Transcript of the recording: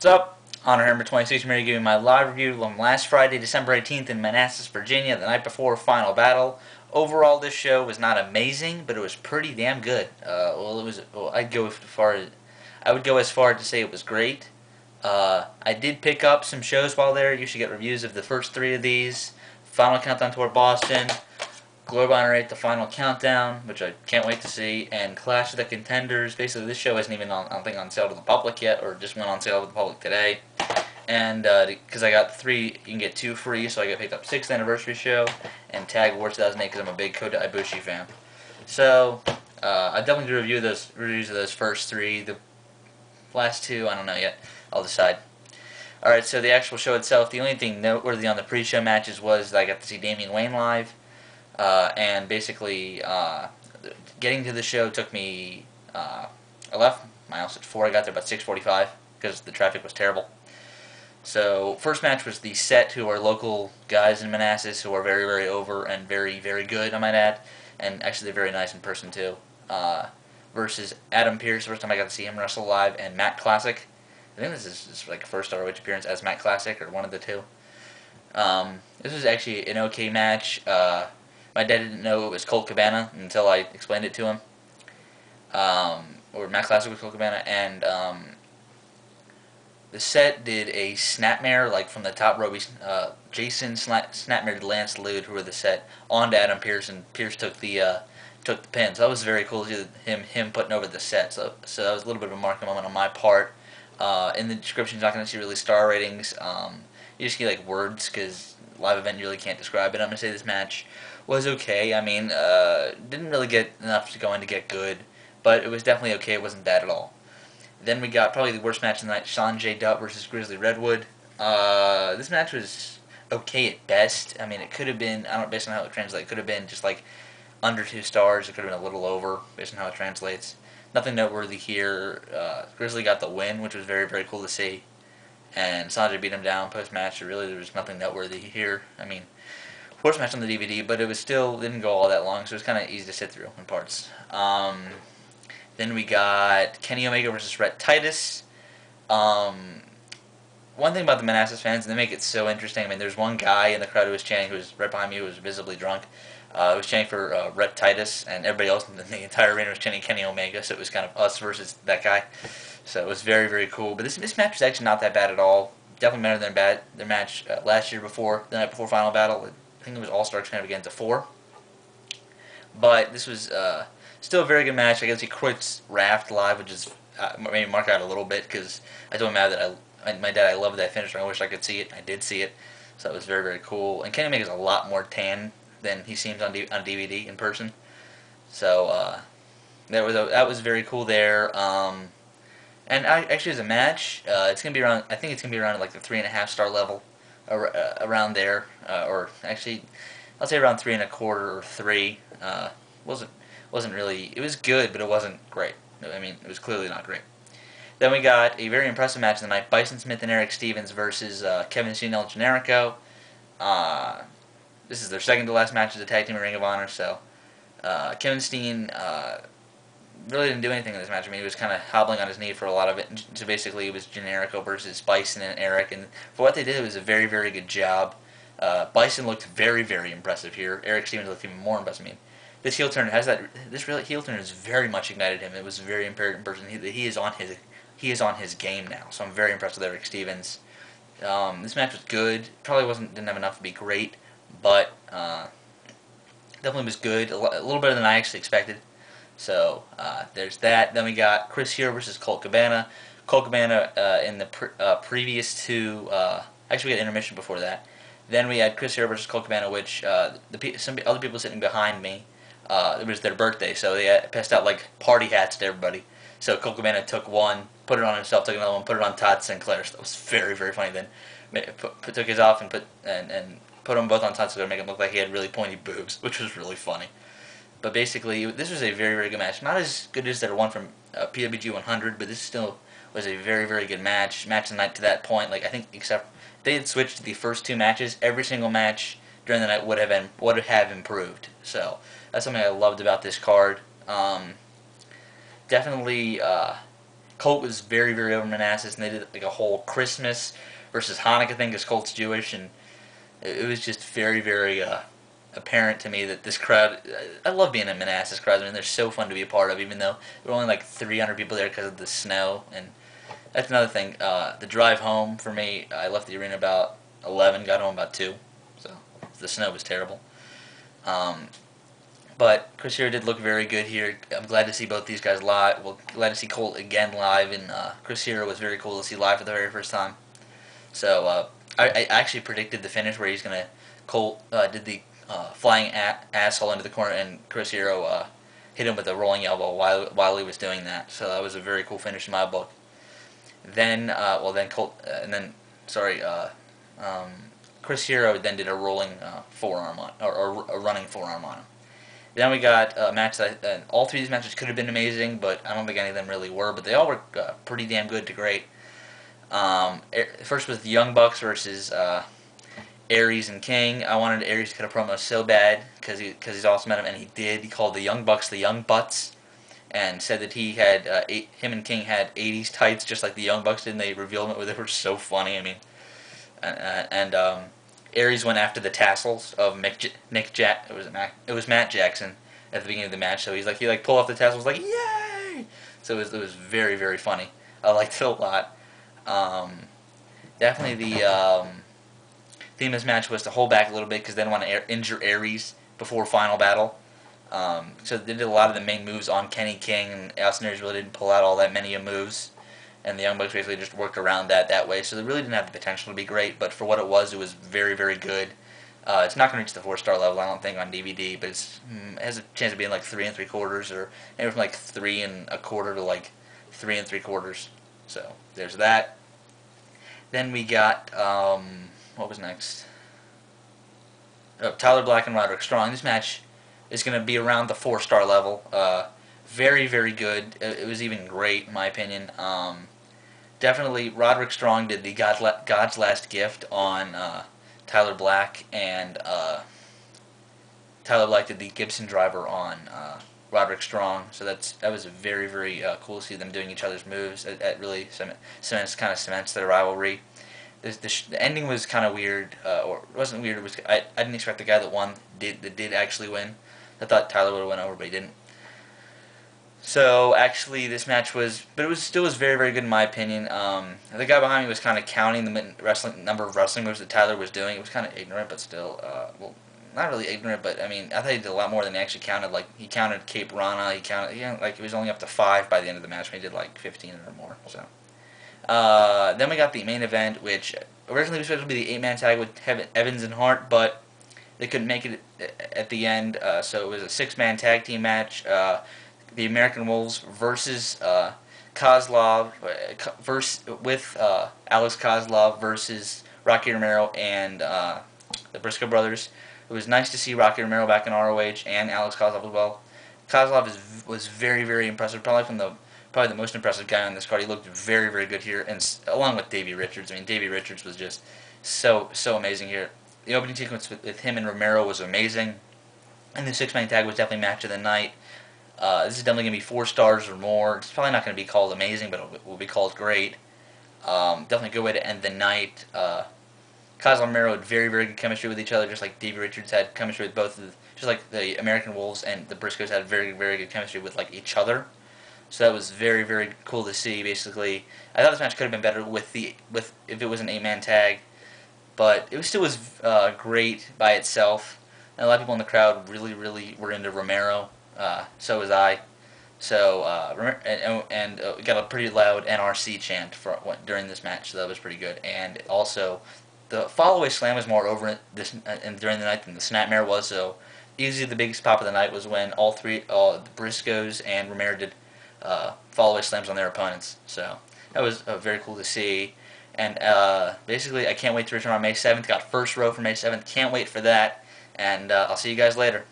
What's up? Honor number 26. I'm ready to give you my live review from last Friday, December 18th in Manassas, Virginia, the night before final battle. Overall, this show was not amazing, but it was pretty damn good. I would go as far to say it was great. I did pick up some shows while there. You should get reviews of the first three of these. Final Countdown toward Boston, Globe Honor 8, the Final Countdown, which I can't wait to see, and Clash of the Contenders. Basically, this show isn't even on, I don't think, on sale to the public yet, or just went on sale to the public today. And because I got 3, you can get 2 free, so I got picked up 6th Anniversary Show and Tag War 2008 because I'm a big Kota Ibushi fan. So I definitely do reviews of those first 3. The last 2, I don't know yet. I'll decide. Alright, so the actual show itself, the only thing noteworthy on the pre-show matches was that I got to see Damian Wayne live. And basically, getting to the show took me, I left my house at 4, I got there about 6:45 because the traffic was terrible. So, first match was the Set, who are local guys in Manassas who are very, very over and very, very good, I might add. And actually, they're very nice in person, too. Versus Adam Pearce, first time I got to see him wrestle live, and Matt Classic. I think this is his like first ROH appearance as Matt Classic, or one of the two. This was actually an okay match. My dad didn't know it was Colt Cabana until I explained it to him. Or Matt Classic was Colt Cabana, and the Set did a snapmare, like from the top rope. Jason snapmared Lance Lude, who were the Set, onto Adam Pearce, and Pearce took the pin. So that was very cool to see him putting over the Set. So that was a little bit of a marking moment on my part. In the description, you're not going to see really star ratings. You just get like words because live event you really can't describe it. I'm going to say this match was okay. I mean, didn't really get enough to go in to get good, but it was definitely okay. It wasn't bad at all. Then we got probably the worst match of the night, Sonjay Dutt versus Grizzly Redwood. This match was okay at best. I mean, it could have been, I don't know, based on how it translates, it could have been just like under 2 stars. It could have been a little over based on how it translates. Nothing noteworthy here. Grizzly got the win, which was very, very cool to see. And Sonjay beat him down post-match. Really, there was nothing noteworthy here. I mean, worst match on the DVD, but it was still, didn't go all that long, so it was kind of easy to sit through in parts. Then we got Kenny Omega versus Rhett Titus. One thing about the Manassas fans, and they make it so interesting, I mean, there's one guy in the crowd who was chanting, who was right behind me, who was visibly drunk. Who was chanting for Rhett Titus, and everybody else in the entire arena was chanting Kenny Omega, so it was kind of us versus that guy. So it was very, very cool. But this match was actually not that bad at all. Definitely better than their match last year before, the night before Final Battle. I think it was All-Star Extravaganza 4. But this was still a very good match. I got to see Kreutz Raft live, which is maybe mark out a little bit, because I told him that my dad, I loved that finisher. I wish I could see it. I did see it. So it was very, very cool. And Kenny Omega's a lot more tan than he seems on DVD in person. So that was very cool there. And actually, as a match, it's gonna be around. I think it's gonna be around like the 3.5 star level, around there, or actually, I'll say around 3 1/4 or 3. Wasn't really. It was good, but it wasn't great. I mean, it was clearly not great. Then we got a very impressive match of the night: Bison Smith and Erick Stevens versus Kevin Steen and Generico. This is their second to last match as a tag team in Ring of Honor. So Kevin Steen really didn't do anything in this match. I mean, he was kind of hobbling on his knee for a lot of it. So basically, it was Generico versus Bison and Erick, and for what they did, it was a very, very good job. Bison looked very, very impressive here. Erick Stevens looked even more impressive. I mean, this heel turn heel turn has very much ignited him. It was very apparent in person. He is on his game now. So I'm very impressed with Erick Stevens. This match was good. Probably didn't have enough to be great, but definitely was good. A little better than I actually expected. So there's that. Then we got Chris here versus Colt Cabana. Colt Cabana in the previous 2. Actually, we had intermission before that. Then we had Chris here versus Colt Cabana, which some other people sitting behind me. It was their birthday, so they passed out like party hats to everybody. So Colt Cabana took one, put it on himself, took another one, put it on Todd Sinclair. So that was very, very funny. Then took his off and put them both on Todd Sinclair to make him look like he had really pointy boobs, which was really funny. But basically, this was a very, very good match. Not as good as their one from PWG 100, but this still was a very, very good match. Match of the night to that point. Like, I think, except they had switched to the first 2 matches. Every single match during the night would have improved. So that's something I loved about this card. Definitely Colt was very, very over Manassas, and they did like a whole Christmas versus Hanukkah thing because Colt's Jewish, and it was just very, very apparent to me that this crowd. I love being in Manassas crowds. I mean, they're so fun to be a part of, even though there were only like 300 people there because of the snow. And that's another thing. The drive home for me, I left the arena about 11, got home about 2, so the snow was terrible. But Chris Hero did look very good here. I'm glad to see both these guys live. Well, glad to see Colt again live, and Chris Hero was very cool to see live for the very first time. So I actually predicted the finish where he's gonna Colt did the flying asshole into the corner, and Chris Hero hit him with a rolling elbow while he was doing that. So that was a very cool finish in my book. Then Chris Hero then did a rolling forearm on, or a running forearm on him. Then we got a match that all 3 of these matches could have been amazing, but I don't think any of them really were. But they all were pretty damn good to great. First was the Young Bucks versus Aries and King. I wanted Aries to cut a promo so bad because he's awesome at him, and he did. He called the Young Bucks the Young Butts, and said that he had him and King had 80s tights just like the Young Bucks did. And they revealed it. They were so funny. I mean, Aries went after the tassels of it was Matt Jackson at the beginning of the match. So he pulled off the tassels like yay! So it was very, very funny. I liked it a lot. Definitely the theme of this match was to hold back a little bit because they didn't want to injure Aries before final battle. So they did a lot of the main moves on Kenny King, and Austin Aries really didn't pull out all that many moves. And the Young Bucks basically just worked around that way. So they really didn't have the potential to be great, but for what it was very, very good. It's not going to reach the 4-star level, I don't think, on DVD, but it has a chance of being like 3 3/4 or anywhere from like 3 1/4 to like 3 3/4. So there's that. Then we got what was next? Tyler Black and Roderick Strong. This match is going to be around the 4-star level. Very, very good. It was even great, in my opinion. Definitely, Roderick Strong did the God's Last Gift on Tyler Black, and Tyler Black did the Gibson Driver on Roderick Strong. So that was very, very cool to see them doing each other's moves. It really cements their rivalry. The ending was kind of weird, or it wasn't weird. I didn't expect the guy that won did actually win. I thought Tyler would have went over, but he didn't. So actually, this match still was very, very good in my opinion. The guy behind me was kind of counting the number of wrestling moves that Tyler was doing. It was kind of ignorant, but still, well, not really ignorant, but I mean, I thought he did a lot more than he actually counted. Like he counted Cape Rana, like he was only up to 5 by the end of the match. He did like 15 or more. So then we got the main event, which originally was supposed to be the 8-man tag with Evans and Hart, but they couldn't make it at the end, so it was a 6-man tag team match. The American Wolves versus Koslov, with Alex Koslov versus Rocky Romero and the Briscoe brothers. It was nice to see Rocky Romero back in ROH and Alex Koslov as well. Koslov was very, very impressive, probably the most impressive guy on this card. He looked very, very good here, and along with Davey Richards. I mean, Davey Richards was just so amazing here. The opening sequence with him and Romero was amazing, and the 6-man tag was definitely match of the night. This is definitely going to be 4 stars or more. It's probably not going to be called amazing, but it will be called great. Definitely a good way to end the night. Koslov and Romero had very, very good chemistry with each other, just like Davey Richards had chemistry with just like the American Wolves and the Briscoes had very, very good chemistry with like each other. So that was very, very cool to see. Basically, I thought this match could have been better if it was an 8-man tag, but it still was great by itself. And a lot of people in the crowd really, really were into Romero. So was I. So we got a pretty loud NRC chant during this match, so that was pretty good. And also, the fall-away slam was more over during the night than the snapmare was. So easily the biggest pop of the night was when all three, the Briscoes and Romero did fall-away slams on their opponents. So that was very cool to see. And basically, I can't wait to return on May 7th. Got first row for May 7th. Can't wait for that. And I'll see you guys later.